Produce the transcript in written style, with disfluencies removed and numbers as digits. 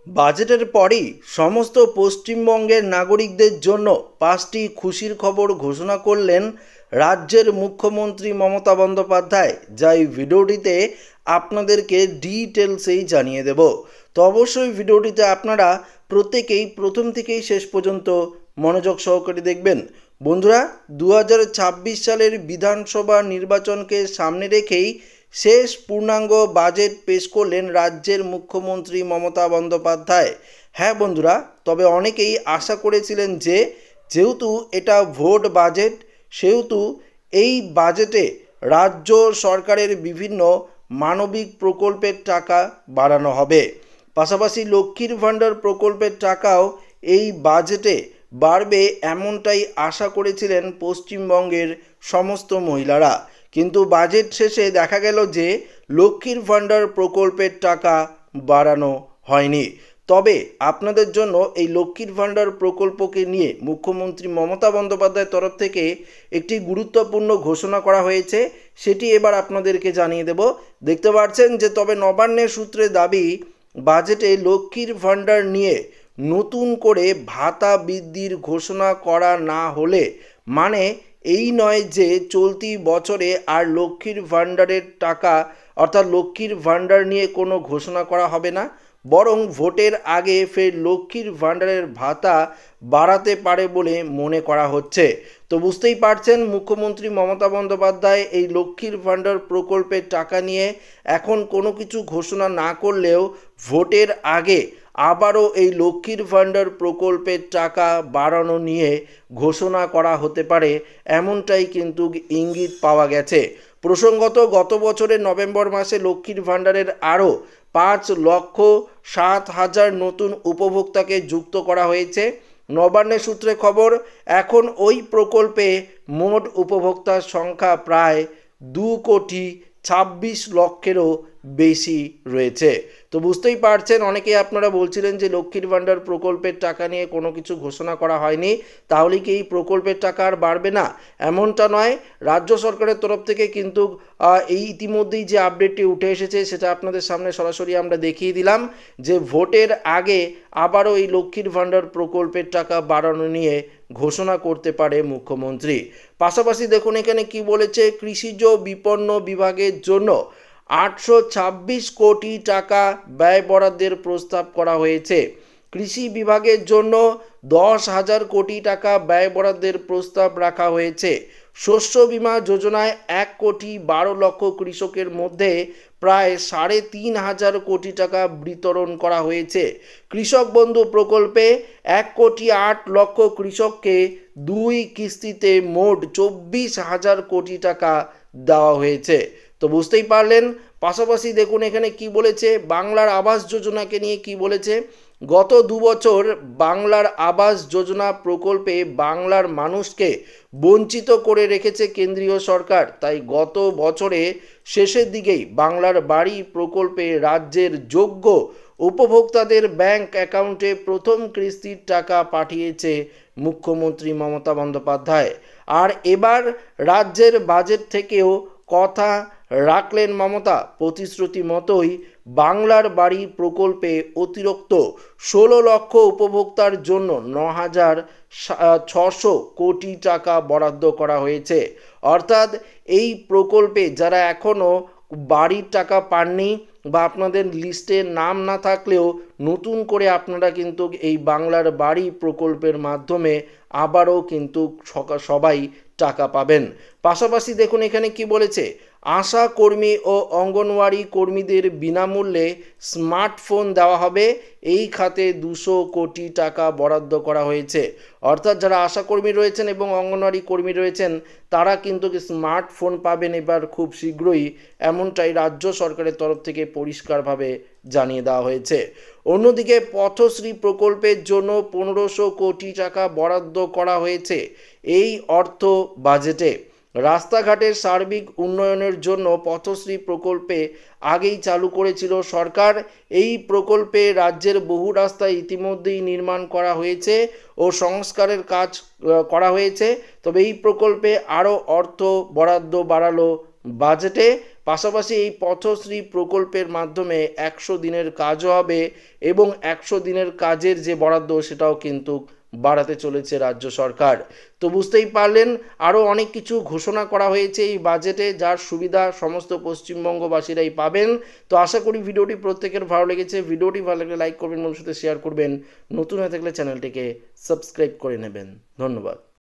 বাজেটের পরেই সমস্ত পশ্চিমবঙ্গের নাগরিকদের জন্য 5টি খুশির খবর ঘোষণা করলেন রাজ্যের মুখ্যমন্ত্রী মমতা বন্দ্যোপাধ্যায়, যা এই ভিডিওটিতে আপনাদেরকে ডিটেলসেই জানিয়ে দেব। তো অবশ্যই ভিডিওটিতে আপনারা প্রত্যেকেই প্রথম থেকেই শেষ পর্যন্ত মনোযোগ সহকারে দেখবেন। বন্ধুরা, 2026 সালের বিধানসভা নির্বাচনকে সামনে রেখেই শেষ পূর্ণাঙ্গ বাজেট পেশ করলেন রাজ্যের মুখ্যমন্ত্রী মমতা বন্দ্যোপাধ্যায়। হ্যাঁ বন্ধুরা, তবে অনেকেই আশা করেছিলেন যে যেহেতু এটা ভোট বাজেট, সেহেতু এই বাজেটে রাজ্য সরকারের বিভিন্ন মানবিক প্রকল্পের টাকা বাড়ানো হবে। পাশাপাশি লক্ষ্মীর ভাণ্ডার প্রকল্পের টাকাও এই বাজেটে বাড়বে, এমনটাই আশা করেছিলেন পশ্চিমবঙ্গের সমস্ত মহিলারা। কিন্তু বাজেট শেষে দেখা গেল যে লক্ষ্মীর ভাণ্ডার প্রকল্পের টাকা বাড়ানো হয়নি। তবে আপনাদের জন্য এই লক্ষ্মীর ভাণ্ডার প্রকল্পকে নিয়ে মুখ্যমন্ত্রী মমতা বন্দ্যোপাধ্যায়ের তরফ থেকে একটি গুরুত্বপূর্ণ ঘোষণা করা হয়েছে, সেটি এবার আপনাদেরকে জানিয়ে দেব। দেখতে পাচ্ছেন যে তবে নবান্নের সূত্রে দাবি, বাজেটে লক্ষ্মীর ভাণ্ডার নিয়ে নতুন করে ভাতা বৃদ্ধির ঘোষণা করা না হলে মানে এই নয় যে চলতি বছরে আর লক্ষ্মীর ভাণ্ডারের টাকা অর্থাৎ লক্ষ্মীর ভাণ্ডার নিয়ে কোনো ঘোষণা করা হবে না, বরং ভোটের আগে ফের লক্ষ্মীর ভাণ্ডারের ভাতা বাড়াতে পারে বলে মনে করা হচ্ছে। তো বুঝতেই পারছেন মুখ্যমন্ত্রী মমতা বন্দ্যোপাধ্যায় এই লক্ষ্মীর ভাণ্ডার প্রকল্পের টাকা নিয়ে এখন কোনো কিছু ঘোষণা না করলেও ভোটের আগে আবারও এই লক্ষ্মীর ভাণ্ডার প্রকল্পের টাকা বাড়ানো নিয়ে ঘোষণা করা হতে পারে, এমনটাই কিন্তু ইঙ্গিত পাওয়া গেছে। প্রসঙ্গত, গত বছরের নভেম্বর মাসে লক্ষ্মীর ভাণ্ডারের আরও 5,07,000 নতুন উপভোক্তাকে যুক্ত করা হয়েছে। নবান্নের সূত্রে খবর, এখন ওই প্রকল্পে মোট উপভোক্তার সংখ্যা প্রায় 2,26,00,000-এরও বেশি রয়েছে। তো বুঝতেই পারছেন, অনেকেই আপনারা বলছিলেন যে লক্ষ্মীর ভাণ্ডার প্রকল্পের টাকা নিয়ে কোনো কিছু ঘোষণা করা হয়নি, তাহলে কি এই প্রকল্পের টাকা আর বাড়বে না? এমনটা নয়, রাজ্য সরকারের তরফ থেকে কিন্তু এই ইতিমধ্যেই যে আপডেটটি উঠে এসেছে সেটা আপনাদের সামনে সরাসরি আমরা দেখিয়ে দিলাম যে ভোটের আগে আবারও এই লক্ষ্মীর ভাণ্ডার প্রকল্পের টাকা বাড়ানো নিয়ে ঘোষণা করতে পারে মুখ্যমন্ত্রী। পাশাপাশি দেখুন এখানে কি বলেছে, কৃষিজ বিপণন বিভাগের জন্য 826 কোটি টাকা ব্যয় বরাদ্দের প্রস্তাব করা হয়েছে। কৃষি বিভাগের জন্য 10,000 কোটি টাকা ব্যয় বরাদ্দের প্রস্তাব রাখা হয়েছে। শস্য বীমা যোজনায় 1,12,00,000 কৃষকের মধ্যে প্রায় 3,500 কোটি টাকা বিতরণ করা হয়েছে। কৃষক বন্ধু প্রকল্পে 1,08,00,000 কৃষককে 2 কিস্তিতে মোট 24,000 কোটি টাকা দেওয়া হয়েছে। তো বুঝতেই পারলেন। পাশাপাশি দেখুন এখানে কি বলেছে, বাংলার আবাস যোজনাকে নিয়ে কি বলেছে, গত 2 বছর বাংলার আবাস যোজনা প্রকল্পে বাংলার মানুষকে বঞ্চিত করে রেখেছে কেন্দ্রীয় সরকার, তাই গত বছরে শেষের দিকেই বাংলার বাড়ি প্রকল্পে রাজ্যের যোগ্য উপভোক্তাদের ব্যাংক অ্যাকাউন্টে প্রথম কিস্তির টাকা পাঠিয়েছে মুখ্যমন্ত্রী মমতা বন্দ্যোপাধ্যায়। আর এবার রাজ্যের বাজেট থেকেও কথা রাখলেন মমতা, প্রতিশ্রুতি মতোই বাংলার বাড়ি প্রকল্পে অতিরিক্ত 16 লক্ষ উপভোক্তার জন্য 9,600 কোটি টাকা বরাদ্দ করা হয়েছে। অর্থাৎ এই প্রকল্পে যারা এখনও বাড়ির টাকা পাননি বা আপনাদের লিস্টে নাম না থাকলেও নতুন করে আপনারা কিন্তু এই বাংলার বাড়ি প্রকল্পের মাধ্যমে আবারও কিন্তু সবাই টাকা পাবেন। পাশাপাশি দেখুন এখানে কি বলেছে, আশা কর্মী ও অঙ্গনওয়াড়ি কর্মীদের বিনামূল্যে স্মার্টফোন দেওয়া হবে, এই খাতে 200 কোটি টাকা বরাদ্দ করা হয়েছে। অর্থাৎ যারা আশাকর্মী রয়েছেন এবং অঙ্গনওয়াড়ি কর্মী রয়েছেন তারা কিন্তু স্মার্টফোন পাবেন এবার খুব শীঘ্রই, এমনটাই রাজ্য সরকারের তরফ থেকে পরিষ্কারভাবে জানিয়ে দেওয়া হয়েছে। অন্যদিকে পথশ্রী প্রকল্পের জন্য 1,500 কোটি টাকা বরাদ্দ করা হয়েছে এই অর্থ বাজেটে। রাস্তাঘাটের সার্বিক উন্নয়নের জন্য পথশ্রী প্রকল্পে আগেই চালু করেছিল সরকার। এই প্রকল্পে রাজ্যের বহু রাস্তা ইতিমধ্যেই নির্মাণ করা হয়েছে ও সংস্কারের কাজ করা হয়েছে। তবে এই প্রকল্পে আরও অর্থ বরাদ্দ বাড়ালো বাজেটে। পাশাপাশি এই পথশ্রী প্রকল্পের মাধ্যমে 100 দিনের কাজও হবে এবং 100 দিনের কাজের যে বরাদ্দ সেটাও কিন্তু বাড়াতে চলেছে রাজ্য সরকার। তো বুঝতেই পারলেন, আরও অনেক কিছু ঘোষণা করা হয়েছে এই বাজেটে, যার সুবিধা সমস্ত পশ্চিমবঙ্গবাসীরাই পাবেন। তো আশা করি ভিডিওটি প্রত্যেকের ভালো লেগেছে। ভিডিওটি ভালো লাগলে লাইক করবেন, মানুষের সাথে শেয়ার করবেন, নতুন হয়ে থাকলে চ্যানেলটিকে সাবস্ক্রাইব করে নেবেন। ধন্যবাদ।